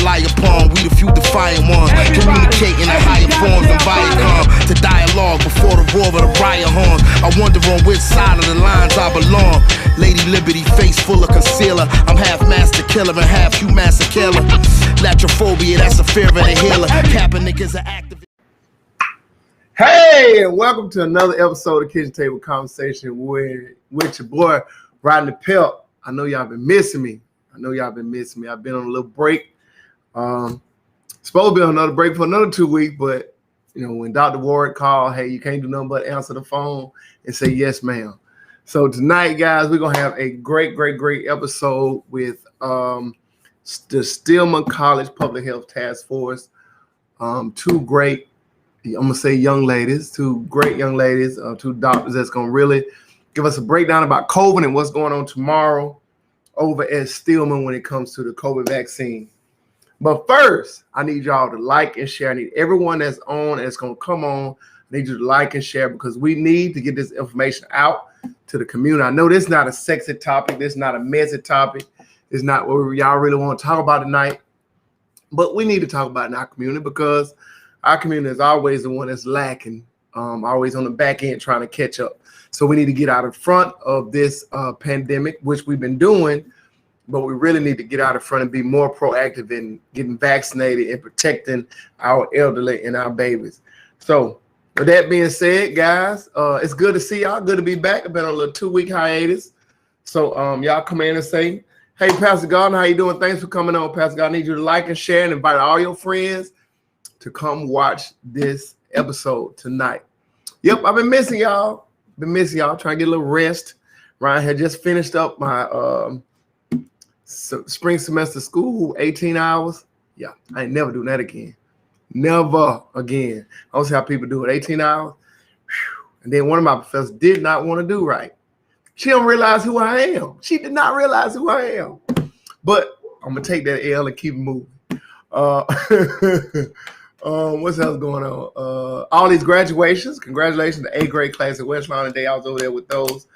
rely upon. We the few defiant ones, communicating in higher forms than Viacom. To dialogue before the roar of the riot horns. I wonder on which side of the lines I belong. Lady Liberty, face full of concealer. I'm half master killer and half you master killer. Latrophobia, that's a fear of the healer. Kaepernick is an activist. Hey, and welcome to another episode of Kitchen Table Conversation with your boy, Rodney Pelt. I know y'all been missing me. I've been on a little break. Supposed to be on another break for another 2 weeks, but you know, when Dr. Ward called, hey, you can't do nothing but answer the phone and say yes, ma'am. So tonight, guys, we're gonna have a great episode with the Stillman College Public Health Task Force. Two great, I'm gonna say young ladies, two great young ladies, two doctors that's gonna really give us a breakdown about COVID and what's going on tomorrow over at Stillman when it comes to the COVID vaccine. But first, I need y'all to like and share. I need everyone that's on, that's gonna come on, I need you to like and share because we need to get this information out to the community. I know this is not a sexy topic, this is not a messy topic, it's not what y'all really want to talk about tonight, but we need to talk about it in our community because our community is always the one that's lacking, always on the back end trying to catch up. So we need to get out in front of this pandemic, which we've been doing, but we really need to get out in front and be more proactive in getting vaccinated and protecting our elderly and our babies. So with that being said, guys, it's good to see y'all. Good to be back. I've been on a little 2-week hiatus. So y'all come in and say, hey, Pastor Gardner, how you doing? Thanks for coming on, Pastor Gardner. I need you to like and share and invite all your friends to come watch this episode tonight. Yep, I've been missing y'all. Trying to get a little rest. Ryan had just finished up my spring semester school, 18 hours. Yeah, I ain't never doing that again. Never again. I don't see how people do it. 18 hours. Whew. And then one of my professors did not want to do right. She don't realize who I am. She did not realize who I am. But I'm going to take that L and keep it moving. What's else going on? All these graduations. Congratulations to 8th grade class at West Lawn today. I was over there with those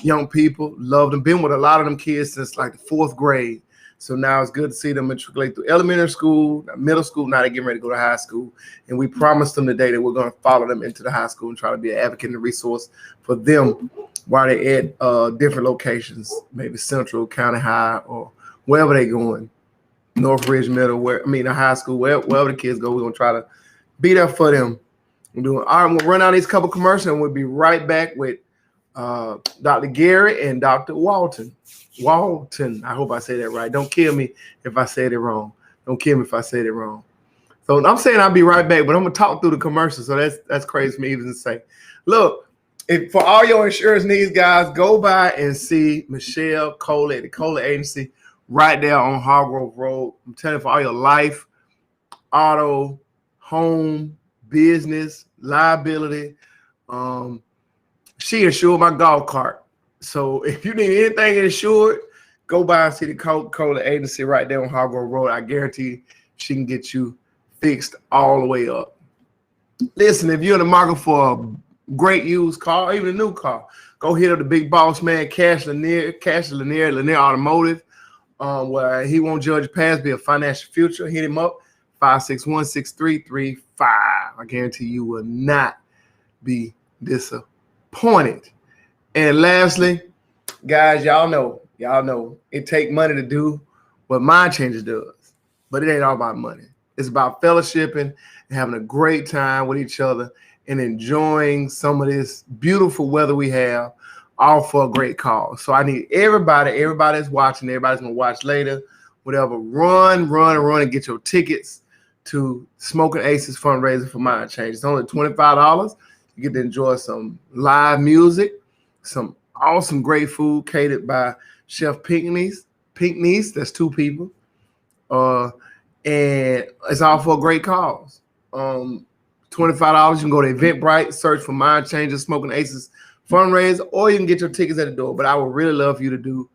young people. Loved them. Been with a lot of them kids since like the 4th grade. So now it's good to see them matriculate through elementary school, middle school. Now they're getting ready to go to high school. And we promised them today that we're going to follow them into the high school and try to be an advocate and a resource for them while they're at different locations, maybe Central, County High, or wherever they're going. Northridge Middle, the high school, wherever the kids go, we're going to try to be there for them. All right, we'll run out these couple commercials and we'll be right back with Dr. Gary and Dr. Walton. I hope I say that right. Don't kill me if I said it wrong. So I'm saying I'll be right back, but I'm going to talk through the commercials. So that's crazy for me even to say. Look, for all your insurance needs, guys, go by and see Michelle Cole at the Cole Agency right there on Hargrove Road. I'm telling you, for all your life, auto, home, business, liability. She insured my golf cart. So if you need anything insured, go by and see the Coca-Cola Agency right there on Hargrove Road. I guarantee she can get you fixed all the way up. Listen, if you're in the market for a great used car, even a new car, go hit up the big boss man, Cash Lanier Automotive, where he won't judge past, be a financial future. Hit him up, 561-6335. I guarantee you will not be disappointed. And lastly, guys, y'all know it take money to do what Mind Changers does, but it ain't all about money. It's about fellowshipping and having a great time with each other and enjoying some of this beautiful weather we have, all for a great cause. So I need everybody that's watching, everybody's gonna watch later, whatever, run and get your tickets to Smoking Aces fundraiser for Mind Change. It's only $25. You get to enjoy some live music, some awesome great food catered by Chef Pinkney's. That's 2 people. And it's all for a great cause. $25, you can go to Eventbrite, search for Mind Changers, Smoking Aces fundraiser, or you can get your tickets at the door. But I would really love for you to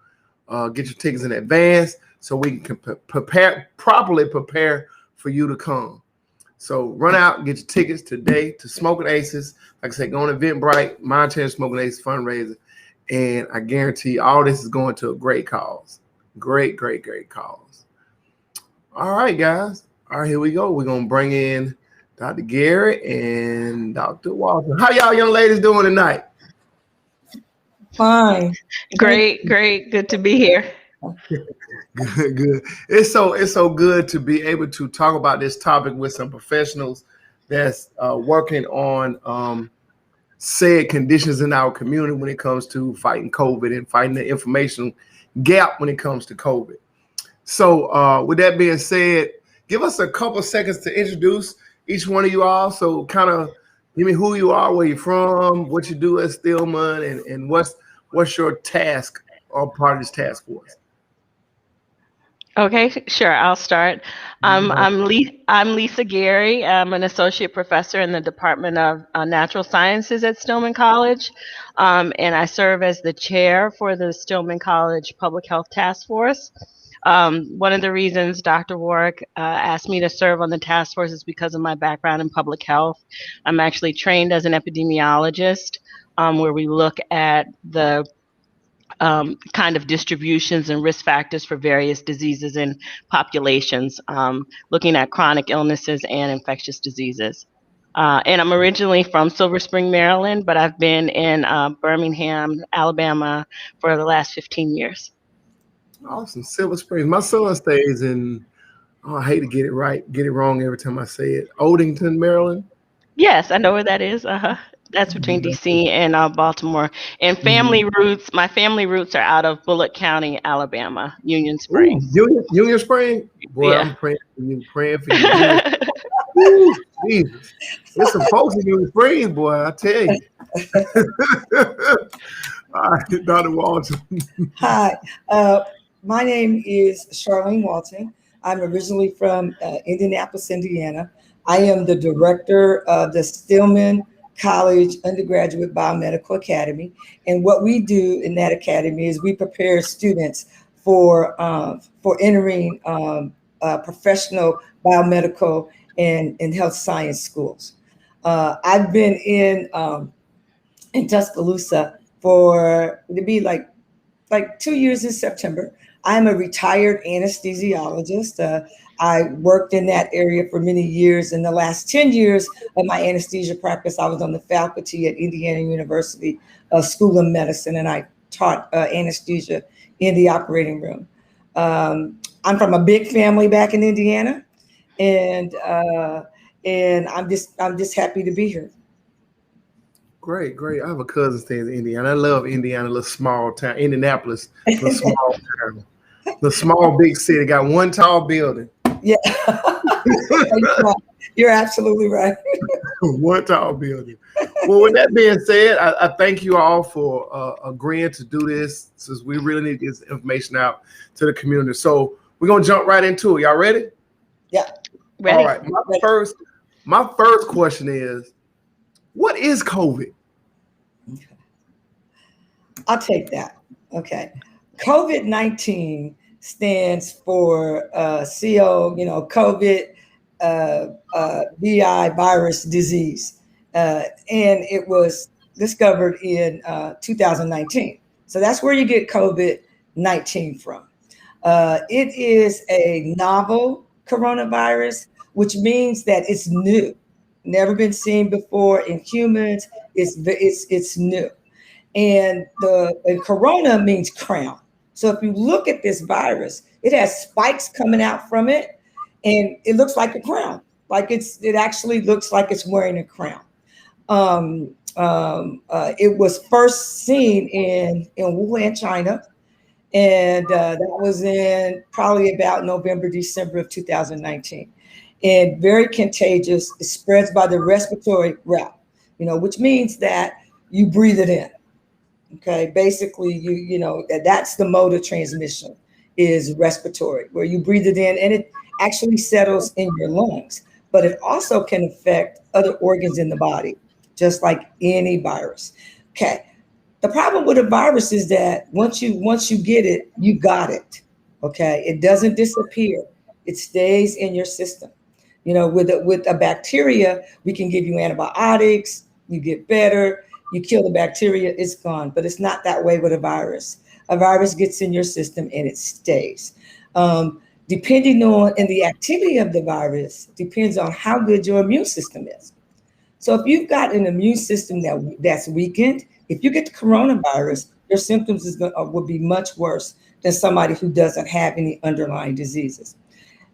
get your tickets in advance so we can properly prepare for you to come. So run out and get your tickets today to Smoking Aces. Like I said, go on Eventbrite, Mind Changers Smoking Aces fundraiser. And I guarantee all this is going to a great cause. Great cause. All right, guys. All right, here we go. We're gonna bring in Dr. Garrett and Dr. Walton. How y'all young ladies doing tonight? Fine. Thank Great, great. Good to be here. you. Good, good. It's so good to be able to talk about this topic with some professionals that's working on said conditions in our community when it comes to fighting COVID and fighting the information gap when it comes to COVID. So, with that being said, give us a couple seconds to introduce each one of you all. So, kind of give me who you are, where you're from, what you do at Stillman, and what's your task or part of this task force. Okay, sure. I'll start. I'm Lisa Gary. I'm an associate professor in the Department of Natural Sciences at Stillman College, and I serve as the chair for the Stillman College Public Health Task Force. One of the reasons Dr. Warwick asked me to serve on the task force is because of my background in public health. I'm actually trained as an epidemiologist, where we look at the kind of distributions and risk factors for various diseases in populations, looking at chronic illnesses and infectious diseases. And I'm originally from Silver Spring, Maryland, but I've been in Birmingham, Alabama for the last 15 years. Awesome. Silver Springs. My son stays in, oh, I hate to get it wrong every time I say it. Oldington, Maryland. Yes, I know where that is. That's between DC and Baltimore. And my family roots are out of Bullock County, Alabama, Union Ooh, Springs. Union Spring. Boy, Yeah. I'm praying for you. Ooh, Jesus. There's some folks in Union Springs, boy, I tell you. All right, Dr. Walton. Hi. My name is Charlene Walton. I'm originally from Indianapolis, Indiana. I am the director of the Stillman College Undergraduate Biomedical Academy. And what we do in that academy is we prepare students for entering professional biomedical and health science schools. I've been in Tuscaloosa for to be like 2 years in September. I'm a retired anesthesiologist. I worked in that area for many years. In the last 10 years of my anesthesia practice, I was on the faculty at Indiana University School of Medicine, and I taught anesthesia in the operating room. I'm from a big family back in Indiana, and I'm just happy to be here. Great, great. I have a cousin staying in Indiana. I love Indiana, little small town. Indianapolis, little small town. The small big city got one tall building. Yeah, you're absolutely right. One tall building. Well, with that being said, I thank you all for agreeing to do this, since we really need to get this information out to the community. So we're gonna jump right into it. Y'all ready? Yeah. Ready? All right. My first question is, what is COVID? I'll take that. Okay. COVID-19 stands for COVID, VI, virus, disease. And it was discovered in 2019. So that's where you get COVID-19 from. It is a novel coronavirus, which means that it's new, never been seen before in humans. It's new. And corona means crown. So if you look at this virus, it has spikes coming out from it, and it looks like a crown. It actually looks like it's wearing a crown. It was first seen in Wuhan, China, and that was in probably about November, December of 2019. And very contagious. It spreads by the respiratory route, which means that you breathe it in. Okay, basically, that's the mode of transmission, is respiratory, where you breathe it in and it actually settles in your lungs. But it also can affect other organs in the body, just like any virus. Okay, the problem with a virus is that once you get it, you got it. Okay, it doesn't disappear; it stays in your system. With a bacteria, we can give you antibiotics, you get better. You kill the bacteria, it's gone. But it's not that way with a virus. A virus gets in your system and it stays. Depending on, and the activity of the virus depends on how good your immune system is. So if you've got an immune system that's weakened, if you get the coronavirus, your symptoms will be much worse than somebody who doesn't have any underlying diseases.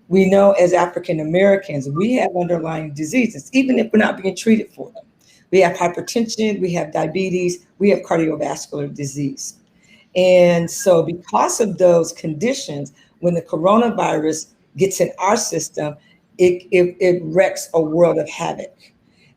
We know as African Americans, we have underlying diseases, even if we're not being treated for them. We have hypertension, we have diabetes, we have cardiovascular disease. And so because of those conditions, when the coronavirus gets in our system, it wrecks a world of havoc.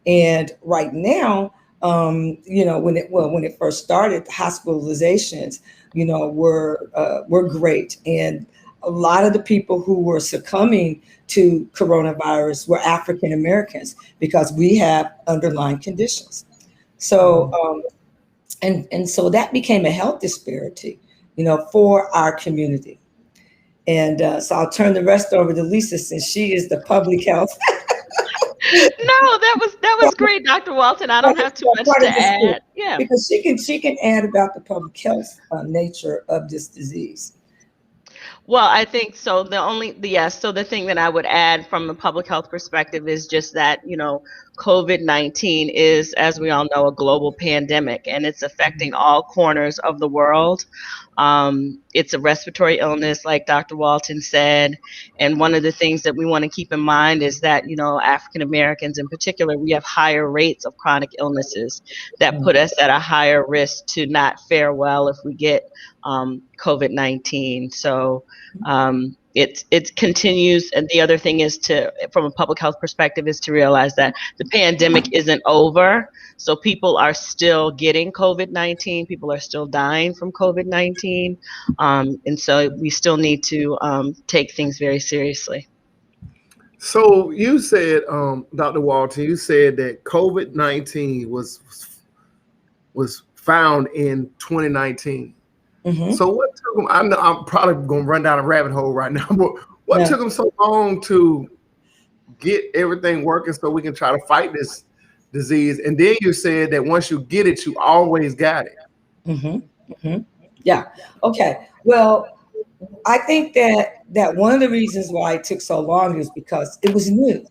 And right now, when it first started, the hospitalizations, were great, and a lot of the people who were succumbing to coronavirus were African Americans because we have underlying conditions. So, and so that became a health disparity, for our community. And so I'll turn the rest over to Lisa since she is the public health. No, that was great, Dr. Walton. I don't have too much to add. Yeah. Because she can add about the public health nature of this disease. Well, I think so. So the thing that I would add from a public health perspective is just that, COVID-19 is, as we all know, a global pandemic, and it's affecting all corners of the world. It's a respiratory illness, like Dr. Walton said. And one of the things that we want to keep in mind is that, African Americans in particular, we have higher rates of chronic illnesses that put us at a higher risk to not fare well if we get COVID-19. So it continues. And the other thing is from a public health perspective, is to realize that the pandemic isn't over. So people are still getting COVID-19. People are still dying from COVID-19. And so we still need to take things very seriously. So you said, Dr. Walton, you said that COVID-19 was found in 2019. Mm-hmm. So what took them? I'm probably going to run down a rabbit hole right now, but what took them so long to get everything working so we can try to fight this disease? And then you said that once you get it, you always got it. Mm-hmm. Mm-hmm. Yeah. Okay. Well, I think that one of the reasons why it took so long is because it was new.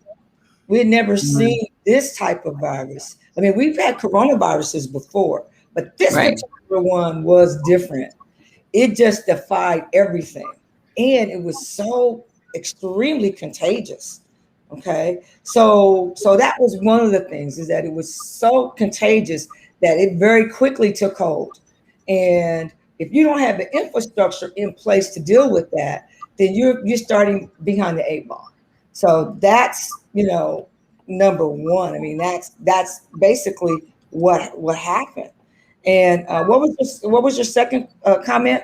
We had never seen this type of virus. I mean, we've had coronaviruses before, but this particular one was different. It just defied everything. And it was so extremely contagious. Okay. So that was one of the things, is that it was so contagious that it very quickly took hold. And if you don't have the infrastructure in place to deal with that, then you're starting behind the 8 ball. So that's, number one. I mean, that's basically what happened. And what was your second comment?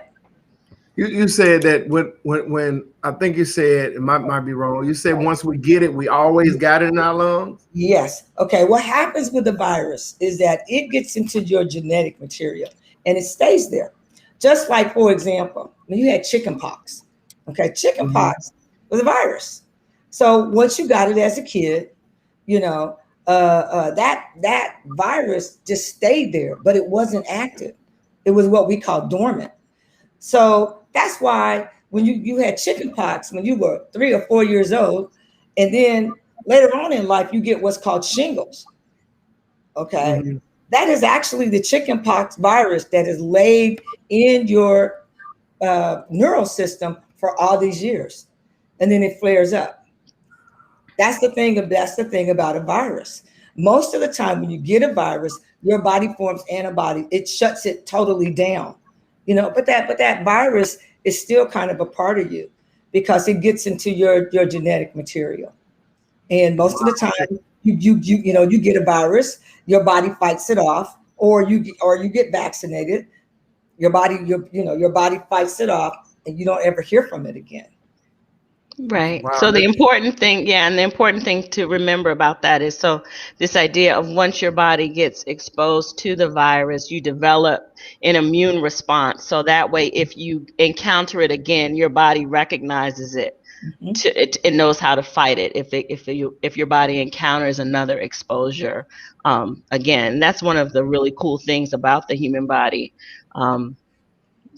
You said that when I think you said, it might be wrong, you said once we get it, we always got it in our lungs? Yes. Okay. What happens with the virus is that it gets into your genetic material and it stays there. Just like, for example, when you had chicken pox. Okay, chicken pox was a virus. So once you got it as a kid, that virus just stayed there, but it wasn't active. It was what we call dormant. So that's why when you had chicken pox when you were 3 or 4 years old, and then later on in life, you get what's called shingles. Okay. Mm-hmm. That is actually the chicken pox virus that is laid in your neural system for all these years. And then it flares up. That's the thing about a virus. Most of the time when you get a virus, your body forms antibodies. It shuts it totally down. But that virus is still kind of a part of you because it gets into your genetic material. And most of the time you get a virus, your body fights it off, or you get vaccinated, your body fights it off, and you don't ever hear from it again. Right. Wow. So the important thing to remember about that is, so this idea of once your body gets exposed to the virus, you develop an immune response. So that way, if you encounter it again, your body recognizes it. It knows how to fight it if your body encounters another exposure again. That's one of the really cool things about the human body.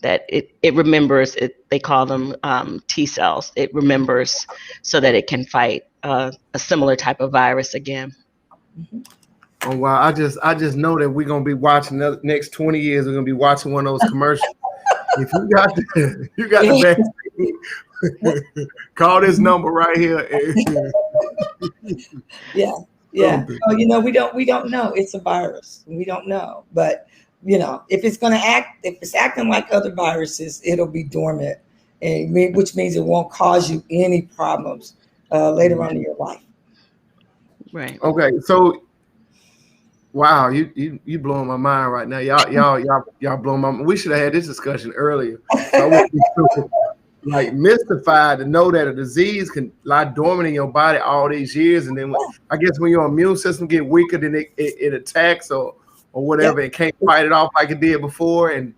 that it remembers it. They call them T cells. It remembers so that it can fight a similar type of virus again. Oh wow! I just know that we're gonna be watching the next 20 years. We're gonna be watching one of those commercials. If you got the vaccine, call this number right here. Yeah. So, we don't know. It's a virus. We don't know. But if it's acting like other viruses, it'll be dormant, which means it won't cause you any problems later on in your life. Right. Okay. So, wow, you blowing my mind right now. Y'all blowing my mind. We should have had this discussion earlier. So I wouldn't be so, like mystified to know that a disease can lie dormant in your body all these years, and then I guess when your immune system get weaker, then it attacks or whatever, and can't fight it off like it did before. And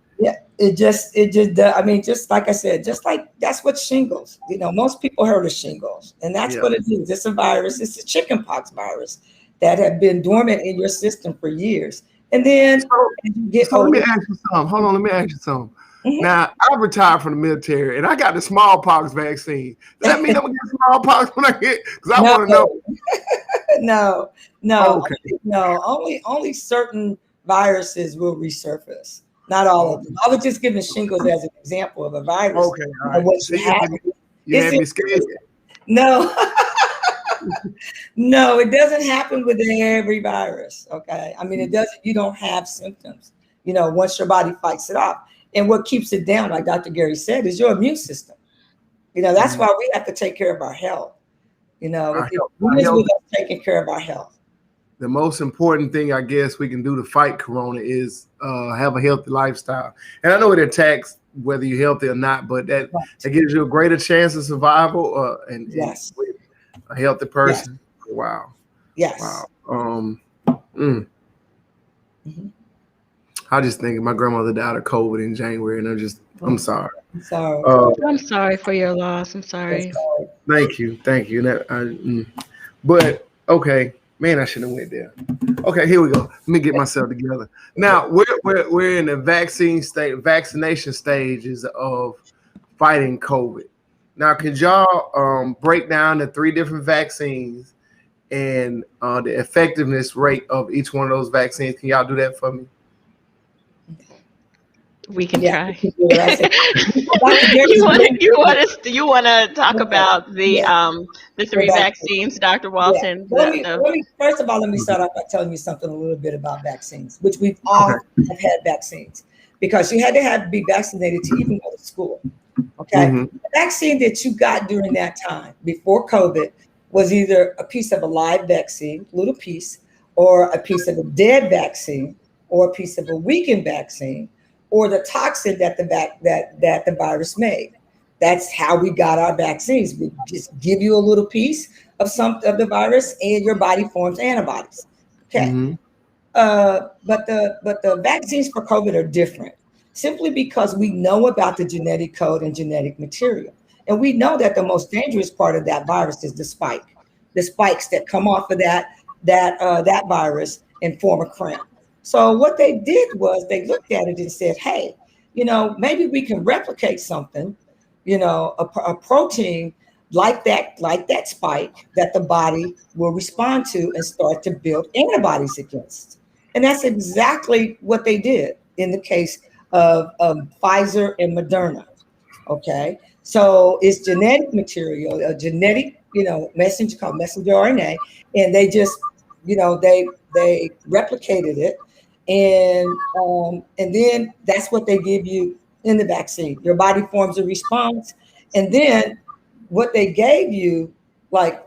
it just I mean, just like I said, just like that's what shingles. Most people heard of shingles, and that's what it is. It's a virus. It's a chickenpox virus that have been dormant in your system for years, and then let me ask you something. Hold on, let me ask you something. Mm-hmm. Now, I retired from the military and I got the smallpox vaccine. Does that mean I'm gonna get smallpox when I get? Because I want to know. No. Okay. No. Only certain viruses will resurface. Not all of them. I was just giving shingles as an example of a virus. Okay. All right. What you had me scared. No. No, it doesn't happen with every virus. Okay. I mean, it doesn't. You don't have symptoms. Once your body fights it off. And what keeps it down, like Dr. Gary said, is your immune system. That's why we have to take care of our health. With us taking care of our health. The most important thing, I guess, we can do to fight corona is have a healthy lifestyle. And I know it attacks whether you're healthy or not, but that gives you a greater chance of survival. And a healthy person. Yes. Wow. Yes. Wow. I just think my grandmother died of COVID in January, and I'm sorry. I'm sorry. I'm sorry for your loss. I'm sorry. Thank you. But okay, man, I shouldn't have went there. Okay, here we go. Let me get myself together. Now we're in the vaccination stages of fighting COVID. Now, could y'all break down the 3 different vaccines and the effectiveness rate of each one of those vaccines? Can y'all do that for me? We can try. You want to talk about the 3 vaccines, Dr. Walton? First of all, let me start off by telling you something a little bit about vaccines, which we've all have had vaccines, because you had to be vaccinated to even go to school. Okay. Mm-hmm. The vaccine that you got during that time before COVID was either a piece of a live vaccine, little piece, or a piece of a dead vaccine, or a piece of a weakened vaccine, or the toxin that the virus made. That's how we got our vaccines. We just give you a little piece of the virus, and your body forms antibodies. Okay. Mm-hmm. But the vaccines for COVID are different, simply because we know about the genetic code and genetic material. And we know that the most dangerous part of that virus is the spikes that come off of that virus and form a crown. So what they did was they looked at it and said, hey, maybe we can replicate something, a protein like that spike that the body will respond to and start to build antibodies against. And that's exactly what they did in the case of Pfizer and Moderna. Okay, so it's genetic material, a genetic, messenger called messenger RNA, and they just, they replicated it, and then that's what they give you in the vaccine. Your body forms a response, and then what they gave you, like,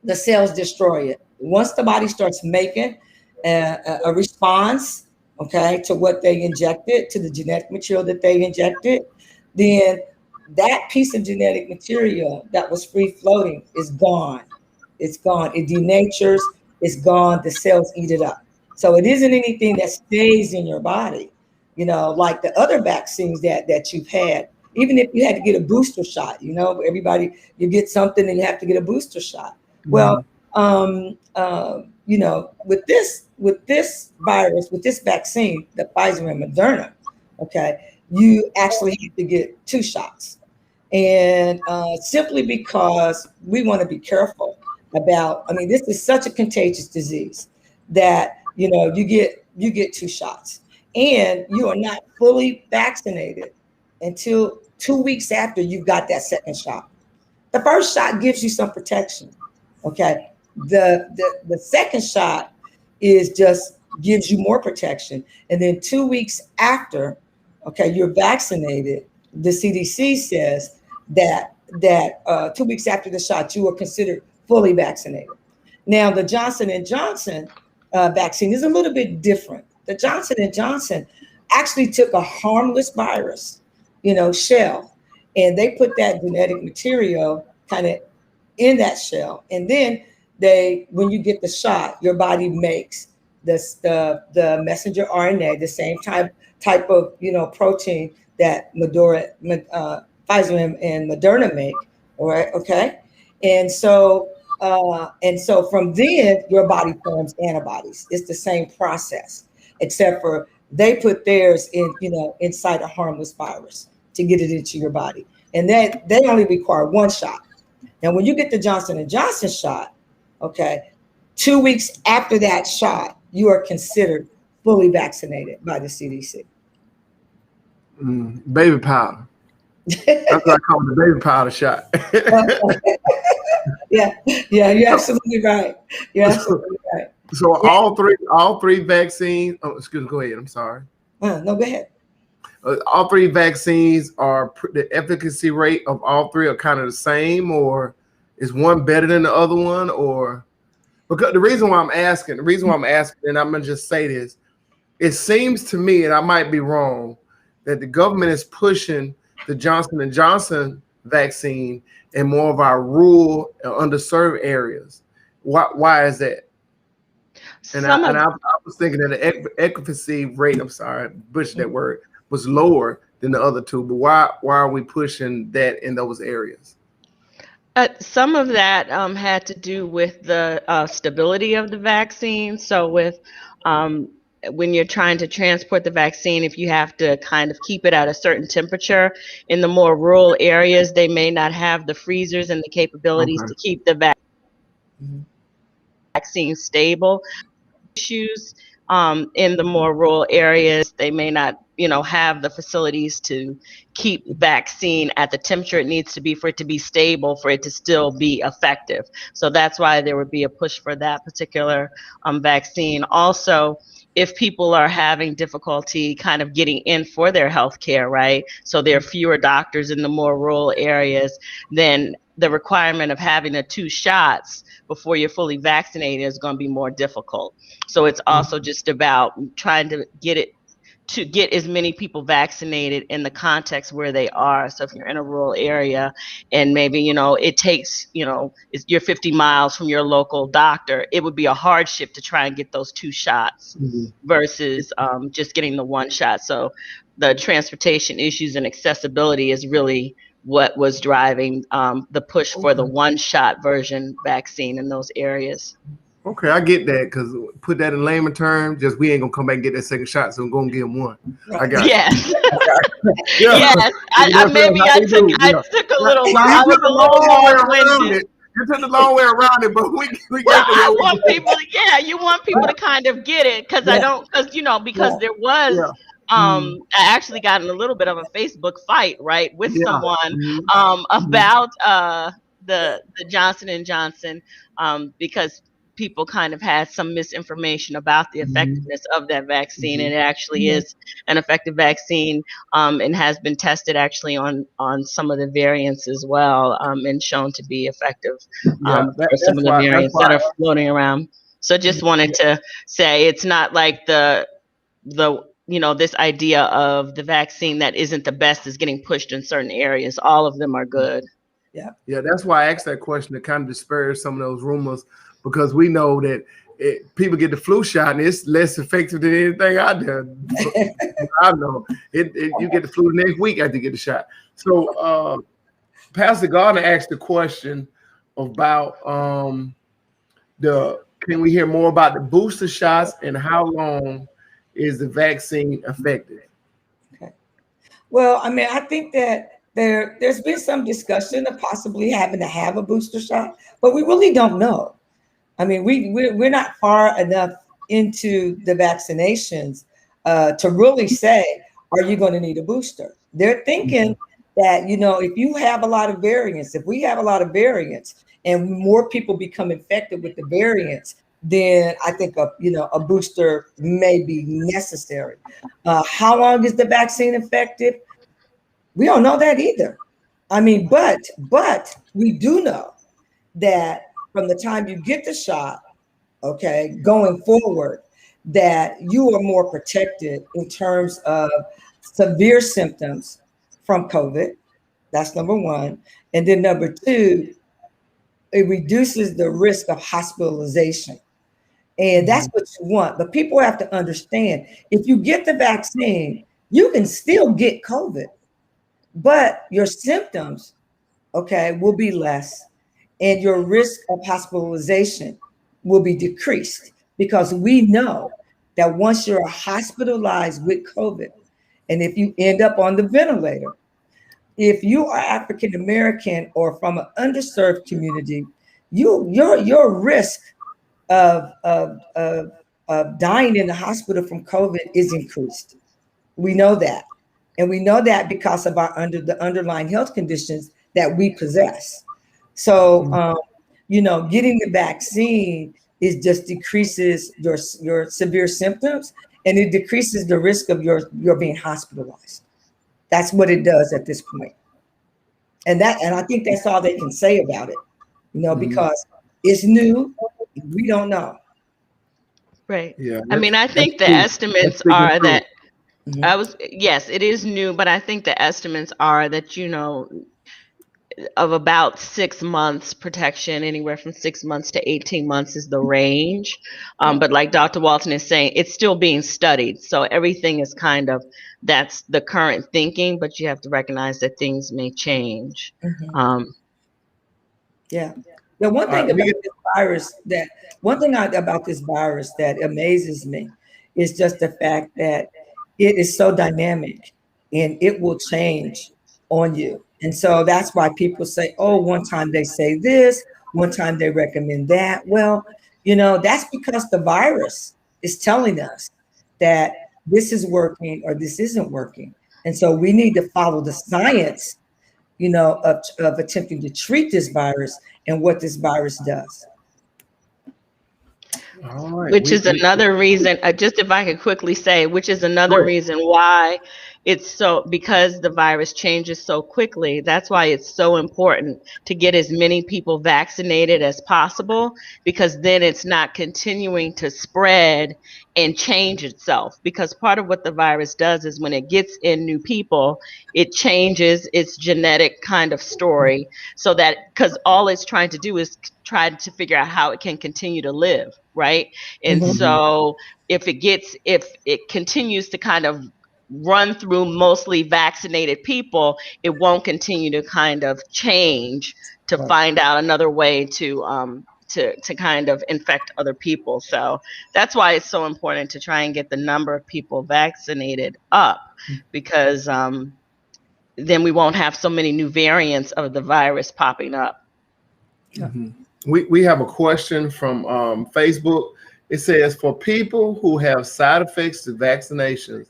the cells destroy it. Once the body starts making a response, okay, to what they injected, to the genetic material that they injected, then that piece of genetic material that was free floating is gone. It's gone. It denatures. It's gone. The cells eat it up. So it isn't anything that stays in your body, like the other vaccines that you've had. Even if you had to get a booster shot, everybody, you get something and you have to get a booster shot. Mm-hmm. Well, with this virus, with this vaccine, the Pfizer and Moderna, okay, you actually have to get 2 shots. And simply because we want to be careful about, I mean, this is such a contagious disease that, you get 2 shots, and you are not fully vaccinated until 2 weeks after you've got that second shot. The first shot gives you some protection. Okay. The second shot is just gives you more protection. And then 2 weeks after, okay, you're vaccinated, the CDC says that 2 weeks after the shot, you are considered fully vaccinated. Now, the Johnson and Johnson vaccine is a little bit different. The Johnson and Johnson actually took a harmless virus, shell, and they put that genetic material kind of in that shell, and then when you get the shot, your body makes the messenger RNA, the same type of protein that Pfizer and Moderna make. All right, okay, and so from then your body forms antibodies. It's the same process, except for they put theirs inside a harmless virus to get it into your body, and that they only require 1 shot. Now, when you get the Johnson and Johnson shot, okay, 2 weeks after that shot, you are considered fully vaccinated by the CDC. Baby powder. That's what I call the baby powder shot. Yeah, you're absolutely right. You're absolutely right. So all three vaccines. Oh, excuse me. Go ahead. I'm sorry. No, go ahead. All 3 vaccines are the efficacy rate of all 3 are kind of the same, or is one better than the other one? Or because the reason why I'm asking, and I'm gonna just say this, it seems to me, and I might be wrong, that the government is pushing the Johnson and Johnson vaccine in more of our rural and underserved areas. Why is that? And I was thinking that the efficacy rate, I'm sorry, I butchered that word, was lower than the other 2. But why are we pushing that in those areas? Some of that had to do with the stability of the vaccine. So when you're trying to transport the vaccine, if you have to kind of keep it at a certain temperature in the more rural areas, they may not have the freezers and the capabilities to keep the vaccine stable. Issues in the more rural areas, they may not have the facilities to keep vaccine at the temperature it needs to be for it to be stable, for it to still be effective. So that's why there would be a push for that particular vaccine. Also, if people are having difficulty kind of getting in for their health care, right, so there are fewer doctors in the more rural areas, then the requirement of having the 2 shots before you're fully vaccinated is going to be more difficult. So it's also just about trying to get as many people vaccinated in the context where they are. So if you're in a rural area and maybe, it takes, you're 50 miles from your local doctor, it would be a hardship to try and get those 2 shots versus just getting the 1 shot. So the transportation issues and accessibility is really what was driving the push for the 1-shot version vaccine in those areas. Okay, I get that, because put that in layman terms, just we ain't gonna come back and get that second shot, so I'm gonna give him 1. I got yes. Yeah. Yes. I took a little. I was a long way around it. You took the long way around it, but we well, I want people to, you want people to kind of get it, because there was I actually got in a little bit of a Facebook fight, right, with someone about the Johnson and Johnson, because people kind of had some misinformation about the effectiveness of that vaccine, and it actually is an effective vaccine, and has been tested actually on some of the variants as well, and shown to be effective for some of the variants that are floating around. So just wanted to say it's not like the this idea of the vaccine that isn't the best is getting pushed in certain areas. All of them are good. Yeah, that's why I asked that question, to kind of disparage some of those rumors, because we know that people get the flu shot and it's less effective than anything out there. I know you get the flu the next week after you get the shot. So Pastor Gardner asked the question about can we hear more about the booster shots and how long is the vaccine effective? Okay. Well, I mean, I think that there's been some discussion of possibly having to have a booster shot, but we really don't know. I mean, we're not far enough into the vaccinations to really say, are you going to need a booster? They're thinking that, if you have a lot of variants, if we have a lot of variants and more people become infected with the variants, then I think a booster may be necessary. How long is the vaccine effective? We don't know that either. I mean, but we do know that from the time you get the shot, okay, going forward, that you are more protected in terms of severe symptoms from COVID. That's number one. And then number two, it reduces the risk of hospitalization. And that's what you want. But people have to understand, if you get the vaccine, you can still get COVID, but your symptoms, okay, will be less, and your risk of hospitalization will be decreased, because we know that once you're hospitalized with COVID, and if you end up on the ventilator, if you are African American or from an underserved community, your risk of dying in the hospital from COVID is increased. We know that. And we know that because of the underlying health conditions that we possess. So, getting the vaccine is just decreases your severe symptoms, and it decreases the risk of your being hospitalized. That's what it does at this point. And I think that's all they can say about it, because it's new. We don't know. Right. Yeah, I mean, I that's think the big. estimates That's big are improvement. that yes, it is new, but I think the estimates are that, of about 6 months protection, anywhere from 6 months to 18 months is the range. But like Dr. Walton is saying, it's still being studied. So everything is that's the current thinking, but you have to recognize that things may change. Um, Yeah. The one All right, thing we about get this virus that one thing about this virus that amazes me is just the fact that it is so dynamic and it will change on you. And so that's why people say, oh, one time they say this, one time they recommend that. Well, that's because the virus is telling us that this is working or this isn't working. And so we need to follow the science, of attempting to treat this virus and what this virus does. all right. Which is another reason, just if I could quickly say, which is another Great. reason why because the virus changes so quickly, that's why it's so important to get as many people vaccinated as possible, because then it's not continuing to spread and change itself. Because part of what the virus does is when it gets in new people, it changes its genetic kind of story, so that because all it's trying to do is try to figure out how it can continue to live, right? And Mhm. so if it continues to kind of run through mostly vaccinated people, it won't continue to kind of change to Right. find out another way to kind of infect other people. So that's why it's so important to try and get the number of people vaccinated up, because then we won't have so many new variants of the virus popping up. Yeah. We have a question from Facebook. It says, for people who have side effects to vaccinations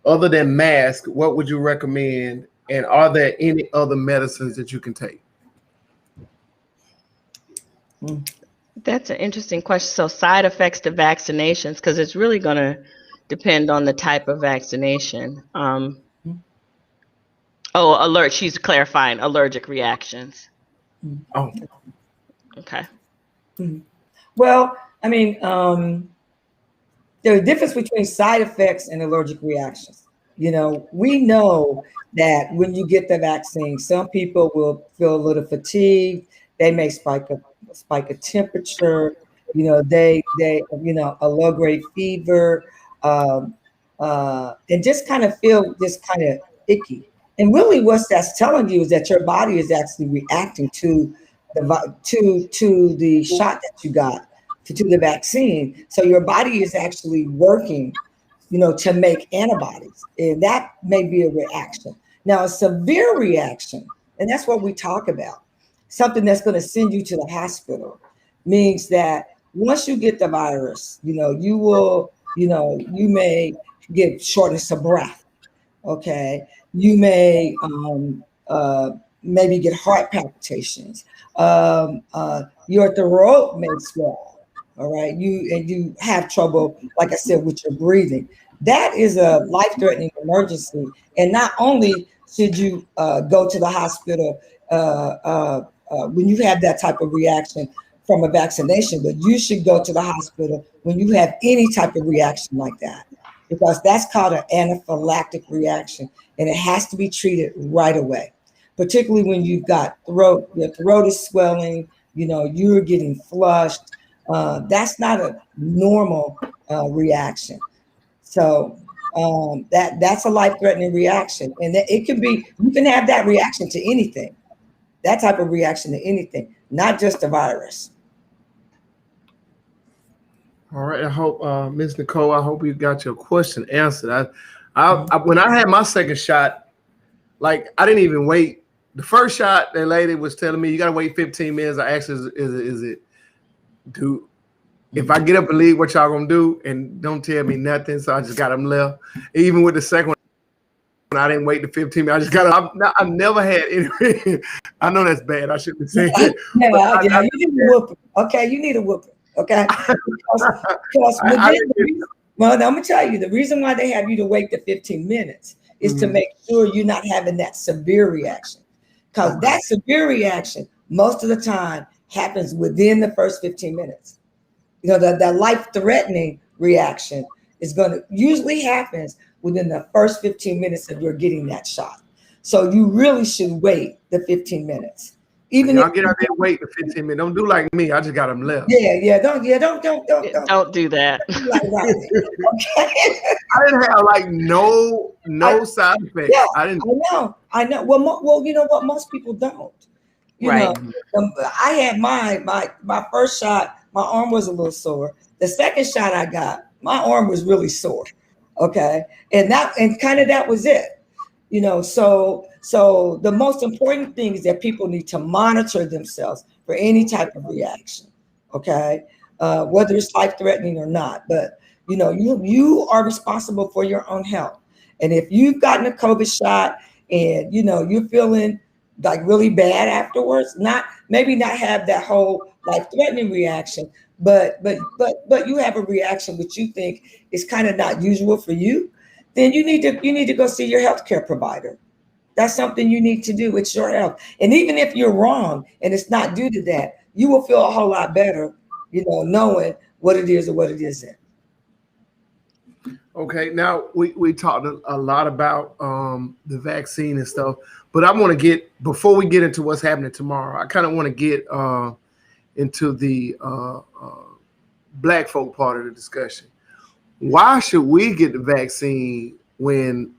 other than mask, what would you recommend? And are there any other medicines that you can take? That's an interesting question. So side effects to vaccinations, because it's really going to depend on the type of vaccination. She's clarifying allergic reactions. Oh, Okay. Well, I mean, there's a difference between side effects and allergic reactions. We know that when you get the vaccine, some people will feel a little fatigued. They may spike a temperature. They a low grade fever, and just kind of feel just kind of icky. And really, what that's telling you is that your body is actually reacting to the shot that you got, to the vaccine. So your body is actually working to make antibodies. And that may be a reaction. Now, a severe reaction, and that's what we talk about, something that's going to send you to the hospital, means that once you get the virus, you will, you may get shortness of breath. Okay. You may maybe get heart palpitations. Your throat may swell. All right. You have trouble, like I said, with your breathing. That is a life-threatening emergency. And not only should you go to the hospital when you have that type of reaction from a vaccination, but you should go to the hospital when you have any type of reaction like that, because that's called an anaphylactic reaction, and it has to be treated right away. Particularly when you've got your throat is swelling, you're getting flushed. That's not a normal reaction. So that's a life-threatening reaction, and it can be. You can have that reaction to anything, that type of reaction to anything, not just a virus. All right. I hope, Ms. Nicole, I hope you got your question answered. When I had my second shot, like I didn't even wait. The first shot, that lady was telling me you got to wait 15 minutes. I asked her, if I get up and leave, what y'all gonna do? And don't tell me nothing. So I just got them left. Even with the second one, I didn't wait the 15 minutes. I just got them. I've never had any. I know that's bad. I shouldn't say it. Yeah, you need a whooping. Okay, you need a whooping. Okay. Because well, I'm gonna tell you the reason why they have you to wait the 15 minutes is to make sure you're not having that severe reaction. Because that severe reaction, most of the time, happens within the first 15 minutes. That life-threatening reaction is going to usually happens within the first 15 minutes of your getting that shot. So you really should wait the 15 minutes. Even y'all get out there, wait the 15 minutes. Don't do like me. I just got them left. Don't do that. Okay. I didn't have like no side effects. Yeah, I didn't. I know. Well, you know what? Most people don't. Right. I had my first shot. My arm was a little sore. The second shot I got, my arm was really sore. Okay, and kind of that was it. So the most important thing is that people need to monitor themselves for any type of reaction. Okay, whether it's life-threatening or not, but you are responsible for your own health. And if you've gotten a COVID shot and you're feeling like really bad afterwards, maybe not have that whole life-threatening reaction, but you have a reaction which you think is kind of not usual for you, then you need to go see your healthcare provider. That's something you need to do. It's your health. And even if you're wrong and it's not due to that, you will feel a whole lot better, knowing what it is or what it isn't. Okay, now we talked a lot about the vaccine and stuff, but I want to get, before we get into what's happening tomorrow, I kind of want to get into the Black folk part of the discussion. Why should we get the vaccine when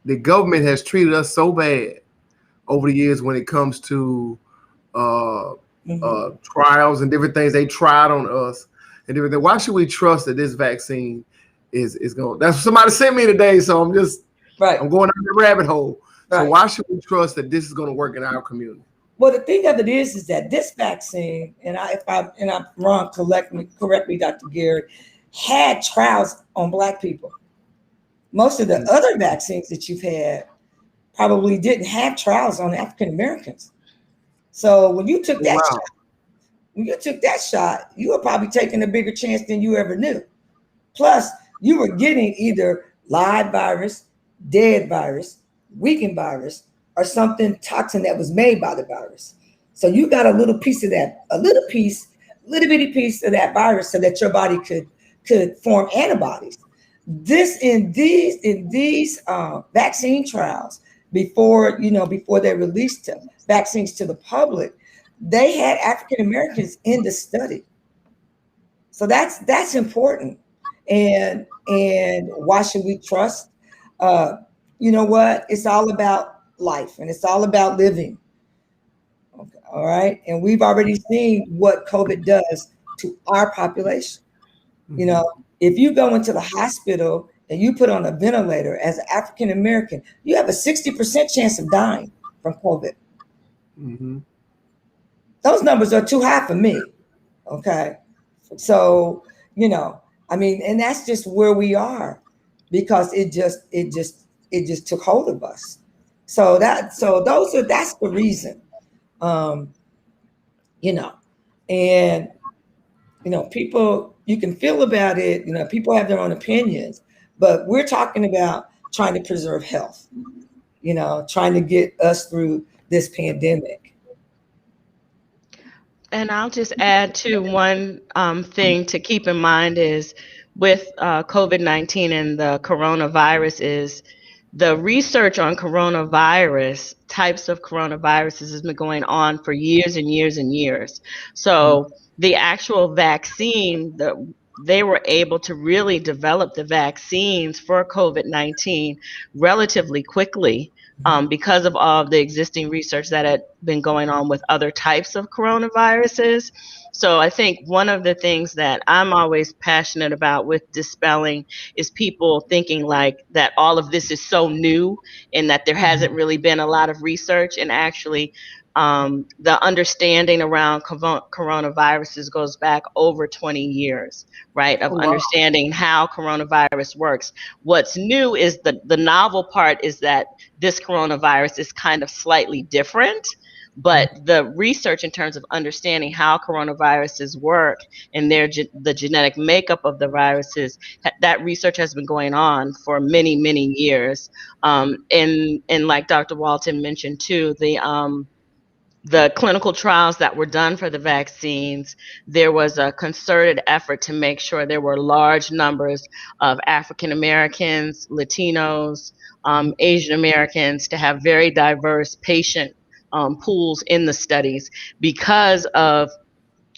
the government has treated us so bad over the years when it comes to trials and different things they tried on us and everything? Why should we trust that this vaccine is going? That's what somebody sent me today, so I'm just I'm going down the rabbit hole. So why should we trust that this is going to work in our community? Well, the thing of it is that this vaccine, and if I'm wrong, correct me, Dr. Gary, had trials on Black people. Most of the other vaccines that you've had probably didn't have trials on African Americans. So when you took that shot, you were probably taking a bigger chance than you ever knew. Plus, you were getting either live virus, dead virus, weakened virus, or something toxin that was made by the virus. So you got a little piece of that, little bitty piece of that virus so that your body could form antibodies. In these vaccine trials, before they released vaccines to the public, they had African Americans in the study. So that's important. And why should we trust? You know what? It's all about life and it's all about living. Okay, all right. And we've already seen what COVID does to our population. If you go into the hospital and you put on a ventilator as an African American, you have a 60% chance of dying from COVID. Mm-hmm. Those numbers are too high for me. Okay. So, I mean, and that's just where we are because it just took hold of us. That's the reason. Um, you know, and people, you can feel about it, people have their own opinions, but we're talking about trying to preserve health, trying to get us through this pandemic. And I'll just add to one thing to keep in mind is with COVID-19 and the coronavirus is the research on coronavirus, types of coronaviruses has been going on for years and years and years. So the actual vaccine, they were able to really develop the vaccines for COVID-19 relatively quickly because of all of the existing research that had been going on with other types of coronaviruses. So I think one of the things that I'm always passionate about with dispelling is people thinking like that all of this is so new and that there hasn't really been a lot of research. And actually, the understanding around coronaviruses goes back over 20 years, right, of Oh, wow. understanding how coronavirus works. What's new is the novel part is that this coronavirus is kind of slightly different, but the research in terms of understanding how coronaviruses work and the genetic makeup of the viruses, that research has been going on for many, many years. And like Dr. Walton mentioned too, the clinical trials that were done for the vaccines, there was a concerted effort to make sure there were large numbers of African Americans, Latinos, Asian Americans, to have very diverse patient pools in the studies because of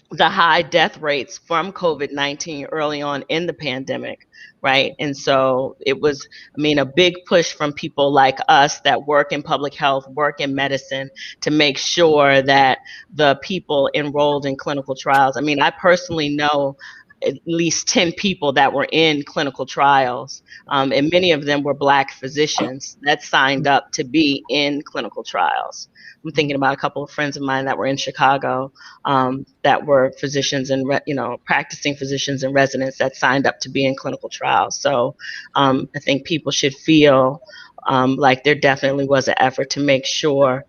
the high death rates from COVID-19 early on in the pandemic, right? And so it was, I mean, a big push from people like us that work in public health, work in medicine, to make sure that the people enrolled in clinical trials, I mean, I personally know at least 10 people that were in clinical trials, and many of them were Black physicians that signed up to be in clinical trials. I'm thinking about a couple of friends of mine that were in Chicago, that were physicians and practicing physicians and residents that signed up to be in clinical trials. So I think people should feel like there definitely was an effort to make sure,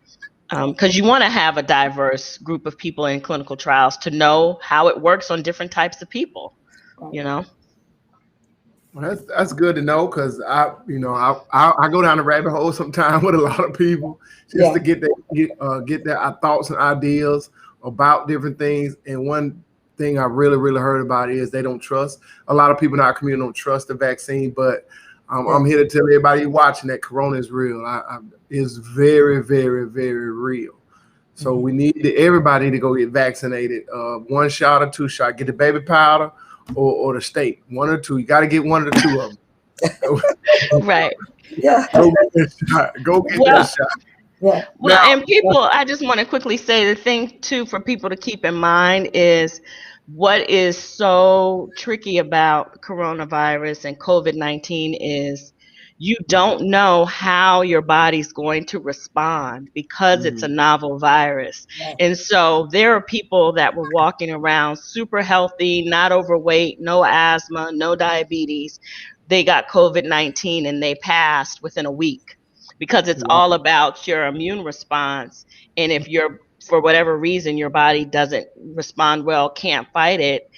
because you want to have a diverse group of people in clinical trials to know how it works on different types of people, you know. Well, that's good to know because I go down the rabbit hole sometimes with a lot of people just to get their thoughts and ideas about different things. And one thing I really heard about is they don't trust. A lot of people in our community don't trust the vaccine, but I'm here to tell everybody watching that Corona is real. It's very real. So we need everybody to go get vaccinated. 1 shot or 2 shot. Get the baby powder or the state. 1 or 2. You got to get 1 or 2 of them. Right. Yeah. Go get that shot. Go get that shot. Yeah. Well, and people, I just want to quickly say the thing too for people to keep in mind is what is so tricky about coronavirus and COVID-19 is you don't know how your body's going to respond because it's a novel virus. Yeah. And so there are people that were walking around super healthy, not overweight, no asthma, no diabetes. They got COVID-19 and they passed within a week because it's all about your immune response. And if for whatever reason, your body doesn't respond well, can't fight it,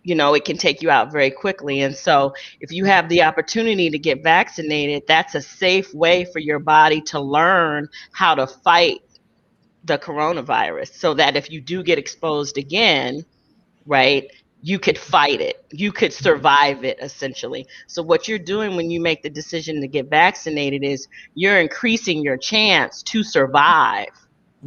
it can take you out very quickly. And so if you have the opportunity to get vaccinated, that's a safe way for your body to learn how to fight the coronavirus so that if you do get exposed again, right, you could fight it. You could survive it, essentially. So what you're doing when you make the decision to get vaccinated is you're increasing your chance to survive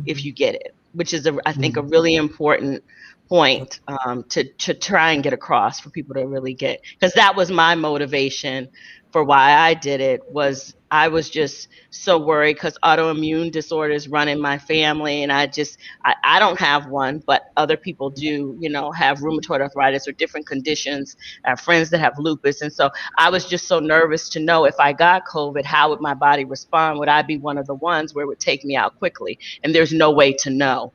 if you get it, which is, I think, a really important point to try and get across for people to really get, because that was my motivation for why I did it. Was I was just so worried because autoimmune disorders run in my family, and I don't have one, but other people do, have rheumatoid arthritis or different conditions. I have friends that have lupus, and so I was just so nervous to know if I got COVID, how would my body respond? Would I be one of the ones where it would take me out quickly? And there's no way to know.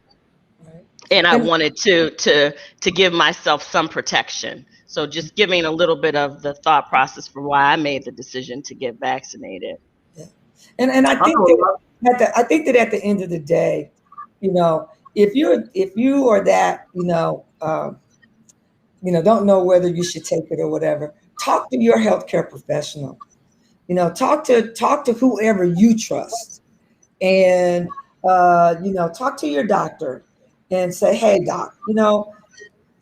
Right. And I And wanted to give myself some protection. So just giving a little bit of the thought process for why I made the decision to get vaccinated. yeah. And I I think know a lot. that at the end of the day, if you are that, don't know whether you should take it or whatever, talk to your healthcare professional. Talk to whoever you trust, and talk to your doctor and say, hey doc,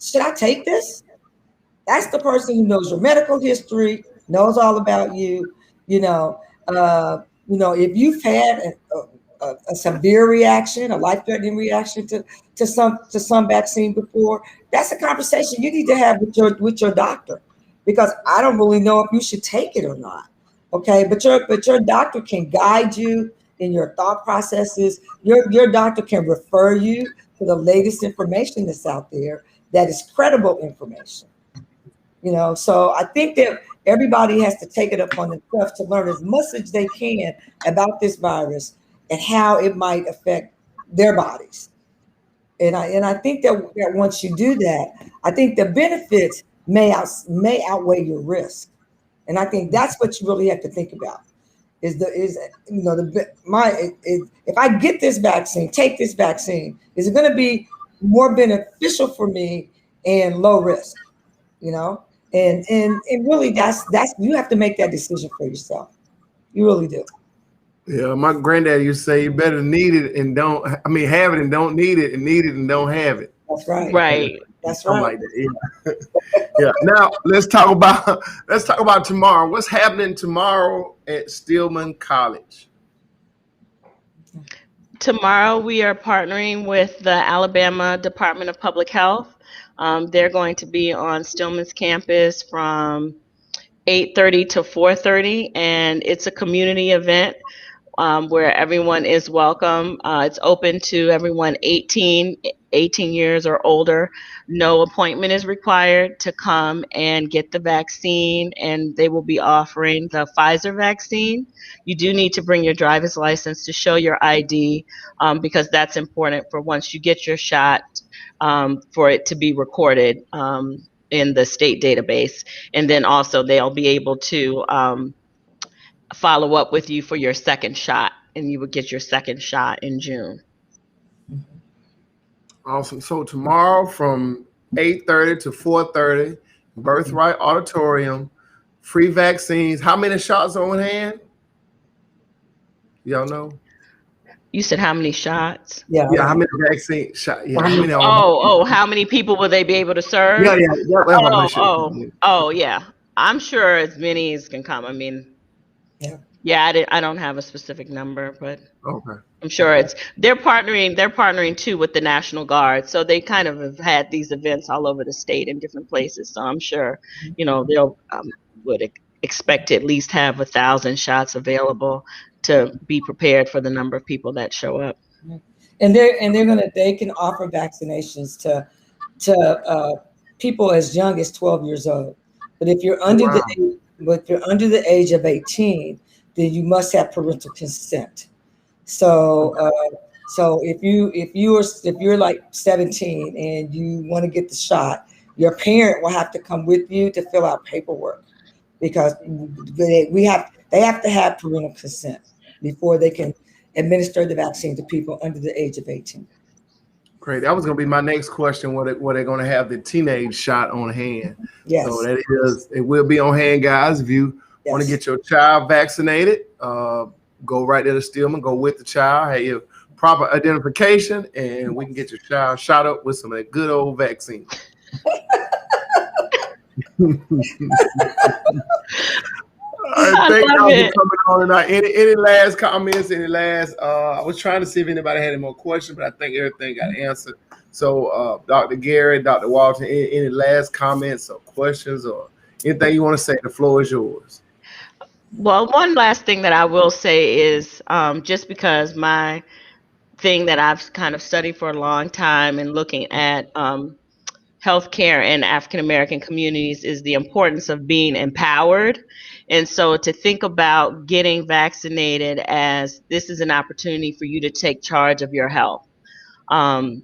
should I take this? That's the person who knows your medical history, knows all about you. If you've had a severe reaction, a life-threatening reaction to some vaccine before, that's a conversation you need to have with your doctor, because I don't really know if you should take it or not. Okay, but your doctor can guide you in your thought processes. Your doctor can refer you to the latest information that's out there that is credible information. So I think that everybody has to take it upon themselves to learn as much as they can about this virus and how it might affect their bodies. And I think that once you do that, I think the benefits may outweigh your risk. And I think that's what you really have to think about. If I get this vaccine, take this vaccine, is it going to be more beneficial for me and low risk? And really that's you have to make that decision for yourself. You really do. Yeah, my granddad used to say, "You better need it and don't. I mean, have it and don't need it, and need it and don't have it." That's right. Right. That's Something right. like that. Yeah. Yeah. Now let's talk about tomorrow. What's happening tomorrow at Stillman College? Tomorrow, we are partnering with the Alabama Department of Public Health. They're going to be on Stillman's campus from 8:30 to 4:30, and it's a community event where everyone is welcome. It's open to everyone 18 years or older. No appointment is required to come and get the vaccine, and they will be offering the Pfizer vaccine. You do need to bring your driver's license to show your ID, because that's important for once you get your shot, for it to be recorded in the state database. And then also they'll be able to follow up with you for your second shot, and you would get your second shot in June. Awesome. So tomorrow from 8:30 to 4:30, Birthright Auditorium, free vaccines. How many shots are on hand? Y'all know? You said how many shots? Yeah. Yeah, how many vaccine shot? Yeah, how many on? How many people will they be able to serve? Yeah, that's what I should. Yeah. I'm sure as many as can come. I mean, Yeah. I don't have a specific number, but Okay. I'm sure they're partnering too with the National Guard. So they kind of have had these events all over the state in different places. So I'm sure, they'll would expect to at least have 1,000 shots available to be prepared for the number of people that show up. And they can offer vaccinations to people as young as 12 years old. But if you're under the age of 18, then you must have parental consent. So if you're like 17 and you want to get the shot, your parent will have to come with you to fill out paperwork, because they have to have parental consent before they can administer the vaccine to people under the age of 18. Great. That was going to be my next question. What they're going to have the teenage shot on hand. Yes. So it will be on hand, guys. If you want to get your child vaccinated, go right there to Stillman. Go with the child. Have your proper identification, and we can get your child shot up with some of that good old vaccine. All right, thank y'all for coming on tonight. Any last comments? I was trying to see if anybody had any more questions, but I think everything got answered. So, Dr. Gary, Dr. Walton, any last comments or questions or anything you want to say? The floor is yours. Well, one last thing that I will say is just because my thing that I've kind of studied for a long time and looking at healthcare in African American communities is the importance of being empowered. And so to think about getting vaccinated as this is an opportunity for you to take charge of your health. Um,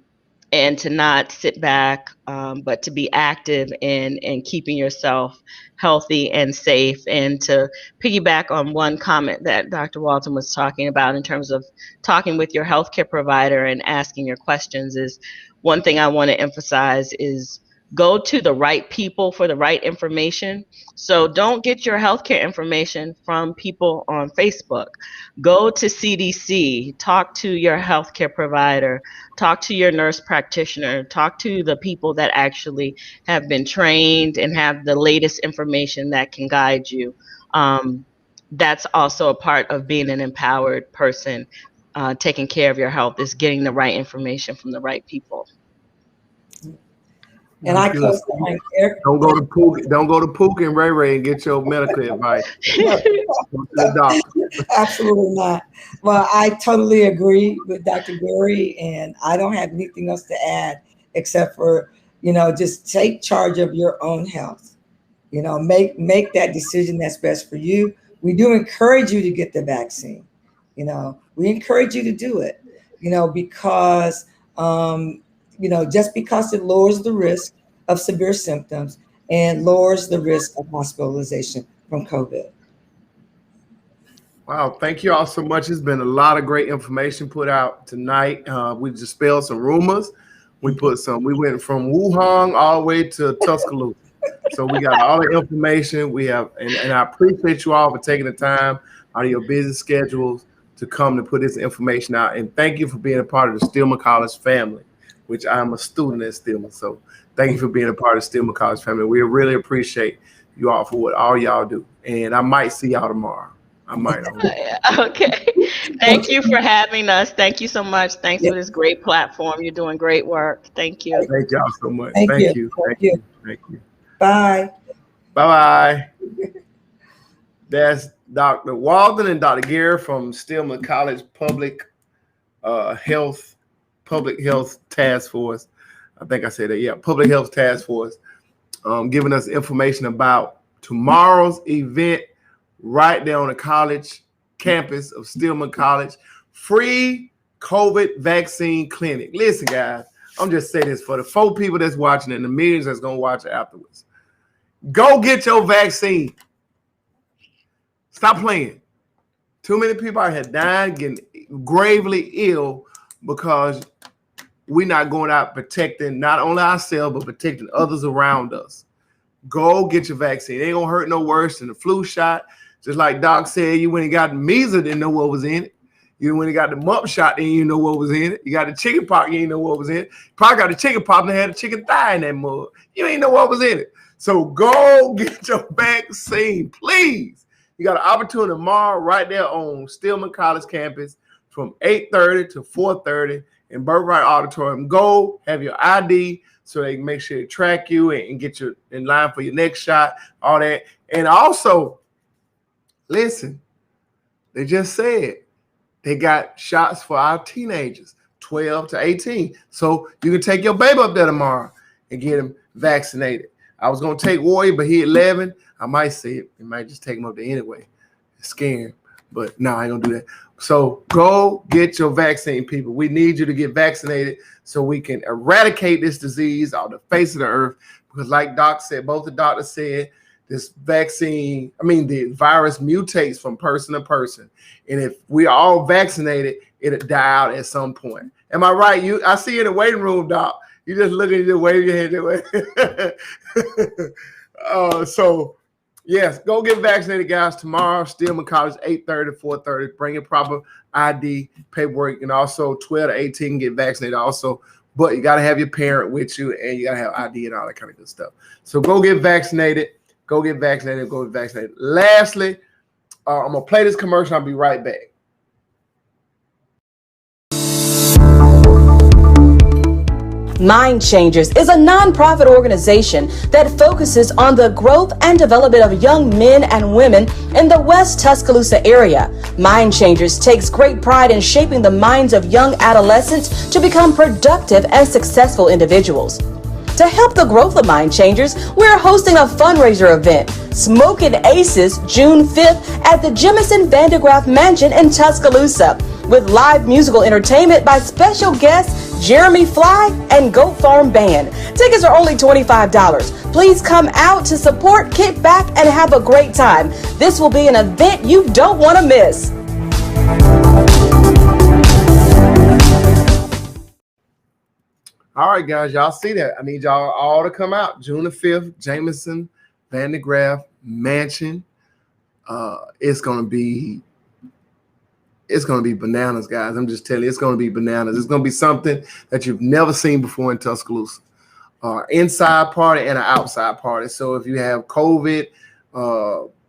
and to not sit back, but to be active in keeping yourself healthy and safe. And to piggyback on one comment that Dr. Walton was talking about in terms of talking with your healthcare provider and asking your questions is one thing I want to emphasize is go to the right people for the right information. So don't get your healthcare information from people on Facebook. Go to CDC, talk to your healthcare provider, talk to your nurse practitioner, talk to the people that actually have been trained and have the latest information that can guide you. That's also a part of being an empowered person. Taking care of your health is getting the right information from the right people. And I co-sign Eric. Don't go to Pook and Ray Ray and get your medical advice. Go to the doctor. Absolutely not. Well, I totally agree with Dr. Gary, and I don't have anything else to add except for, just take charge of your own health. Make that decision that's best for you. We do encourage you to get the vaccine. We encourage you to do it, because just because it lowers the risk of severe symptoms and lowers the risk of hospitalization from COVID. Wow, thank you all so much. It's been a lot of great information put out tonight. We dispelled some rumors. We went from Wuhan all the way to Tuscaloosa. So we got all the information we have, and I appreciate you all for taking the time out of your busy schedules to come to put this information out. And thank you for being a part of the Stillman College family, which I'm a student at Stillman. So thank you for being a part of the Stillman College family. We really appreciate you all for what all y'all do. And I might see y'all tomorrow. I might. Okay. Thank you for having us. Thank you so much. Thanks for this great platform. You're doing great work. Thank you. Thank y'all so much. Thank Thank you. you. Bye. Bye-bye. That's Dr. Walden and Dr. Gary from Stillman College Public Health Task Force. I think I said that. Yeah, Public Health Task Force, giving us information about tomorrow's event right there on the college campus of Stillman College. Free COVID vaccine clinic. Listen, guys, I'm just saying this for the 4 people that's watching it and the millions that's going to watch it afterwards. Go get your vaccine. Stop playing. Too many people out here dying, getting gravely ill because we're not going out protecting not only ourselves, but protecting others around us. Go get your vaccine. It ain't going to hurt no worse than the flu shot. Just like Doc said, you went and got the measles, didn't know what was in it. You went and got the mump shot, and you didn't know what was in it. You got the chicken pox, you didn't know what was in it. Probably got the chicken pox and had a chicken thigh in that mug. You ain't know what was in it. So go get your vaccine, please. You got an opportunity tomorrow right there on Stillman College campus from 8:30 to 4:30 in Birthright Auditorium. Go have your ID so they can make sure to track you and get you in line for your next shot, all that. And also, listen, they just said they got shots for our teenagers, 12 to 18. So you can take your baby up there tomorrow and get him vaccinated. I was going to take Warrior, but he 11. I might say it. I might just take him up there anyway. Scare him. But no, I ain't going to do that. So go get your vaccine, people. We need you to get vaccinated so we can eradicate this disease off the face of the earth. Because like Doc said, both the doctors said, this vaccine, the virus mutates from person to person. And if we all vaccinated, it'll die out at some point. Am I right? I see you in the waiting room, Doc. You just look at you, wave your hand that way. So, yes, go get vaccinated, guys. Tomorrow, Stillman College, 8:30 to 4:30. Bring your proper ID, paperwork, and also 12 to 18 get vaccinated also. But you got to have your parent with you, and you got to have ID and all that kind of good stuff. So go get vaccinated. Go get vaccinated. Go get vaccinated. Lastly, I'm going to play this commercial. I'll be right back. Mind Changers is a nonprofit organization that focuses on the growth and development of young men and women in the West Tuscaloosa area. Mind Changers takes great pride in shaping the minds of young adolescents to become productive and successful individuals. To help the growth of Mind Changers, we're hosting a fundraiser event, Smokin' Aces, June 5th at the Jemison Vandegraff Mansion in Tuscaloosa, with live musical entertainment by special guests Jeremy Fly and Goat Farm Band. Tickets are only $25. Please come out to support, kick back, and have a great time. This will be an event you don't want to miss. All right, guys, y'all see that? I need y'all all to come out. June the 5th, Jameson Vandegraff Mansion. It's gonna be bananas, guys. I'm just telling you, it's gonna be bananas. It's gonna be something that you've never seen before in Tuscaloosa. Inside party and an outside party. So if you have COVID,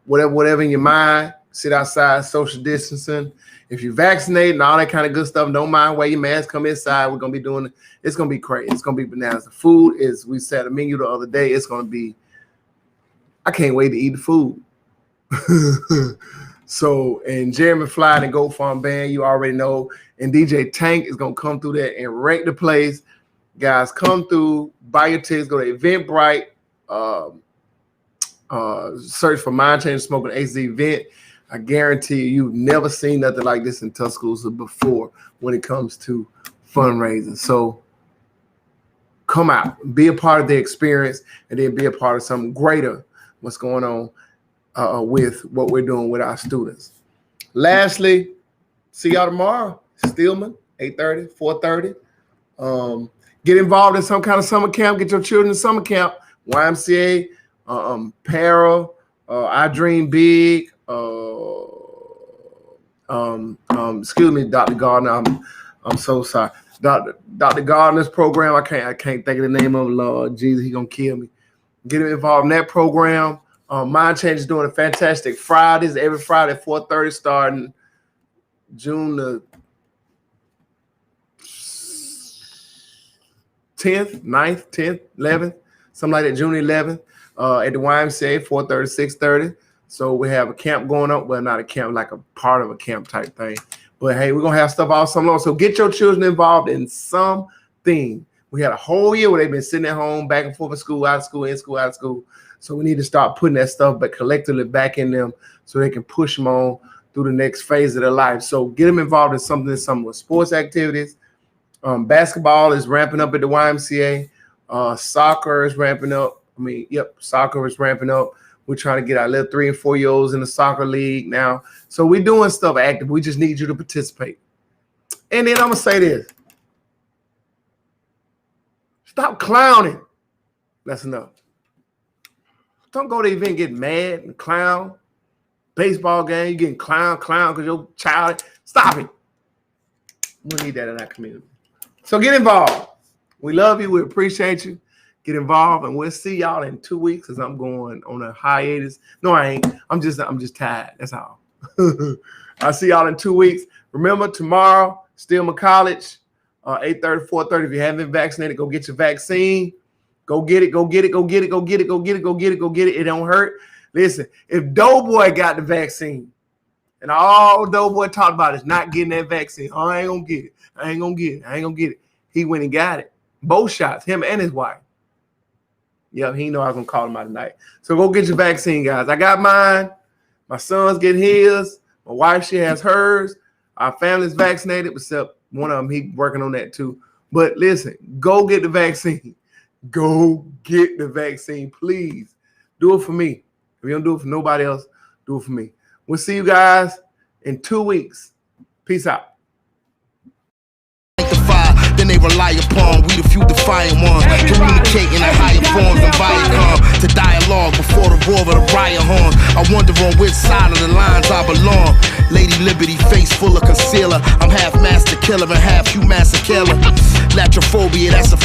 whatever in your mind, sit outside, social distancing. If you're vaccinated and all that kind of good stuff, don't mind wear your mask, come inside. We're gonna be doing it. It's gonna be crazy. It's gonna be bananas. The food is, we set a menu the other day. It's gonna be, I can't wait to eat the food. So, and Jeremy Fly and Goat Farm Band, you already know, and DJ Tank is gonna come through there and wreck the place. Guys, come through, buy your tickets, go to Eventbrite, search for Mind Change Smoking Aces event. I guarantee you've never seen nothing like this in Tuscaloosa before when it comes to fundraising. So come out, be a part of the experience, and then be a part of something greater, what's going on with what we're doing with our students. Lastly, see y'all tomorrow. Stillman, 8:30, 4:30. Get involved in some kind of summer camp. Get your children in summer camp. YMCA, Para, I Dream Big. Excuse me, Dr. Gardner. I'm so sorry. Dr. Gardner's program. I can't think of the name of it. Lord Jesus, he gonna kill me. Get involved in that program. Mind Change is doing a fantastic Fridays, every Friday at 4:30, starting June the 10th, 9th, 10th, 11th, something like that, June 11th, at the YMCA, 4:30, 6:30. So we have a camp going up. Well, not a camp, like a part of a camp type thing. But hey, we're going to have stuff all summer long. So get your children involved in something. We had a whole year where they've been sitting at home, back and forth in school, out of school, in school, out of school. So we need to start putting that stuff, but collectively back in them so they can push them on through the next phase of their life. So get them involved in some with sports activities. Basketball is ramping up at the YMCA. Soccer is ramping up. Soccer is ramping up. We're trying to get our little 3 and 4 year olds in the soccer league now. So we're doing stuff active. We just need you to participate. And then I'm going to say this. Stop clowning. That's enough. Don't go to the event and get mad and clown. Baseball game, you getting clown because your child. Stop it. We need that in our community. So get involved. We love you. We appreciate you. Get involved, and we'll see y'all in 2 weeks as I'm going on a hiatus. No, I ain't. I'm just tired. That's all. I'll see y'all in 2 weeks. Remember, tomorrow, Stillman College, 8:30, 4:30. If you haven't been vaccinated, go get your vaccine. Go get it. Go get it. Go get it. Go get it. Go get it. Go get it. Go get it. It don't hurt. Listen, if Doughboy got the vaccine, and all Doughboy talked about is not getting that vaccine. Oh, I ain't gonna get it. I ain't gonna get it. I ain't gonna get it. He went and got it. Both shots, him and his wife. Yeah, he know I was gonna call him out tonight. So go get your vaccine, guys. I got mine. My son's getting his. My wife, she has hers. Our family's vaccinated, except one of them, he working on that too. But listen, go get the vaccine. Go get the vaccine, please. Do it for me. If you don't do it for nobody else, do it for me. We'll see you guys in 2 weeks. Peace out. Then they rely upon we the few defiant ones, communicating in higher forms and Viacom to dialogue before the roar of the riot horns. I wonder on which side of the lines I belong. Lady Liberty, face full of concealer. I'm half master killer and half you master killer. Latrophobia, that's a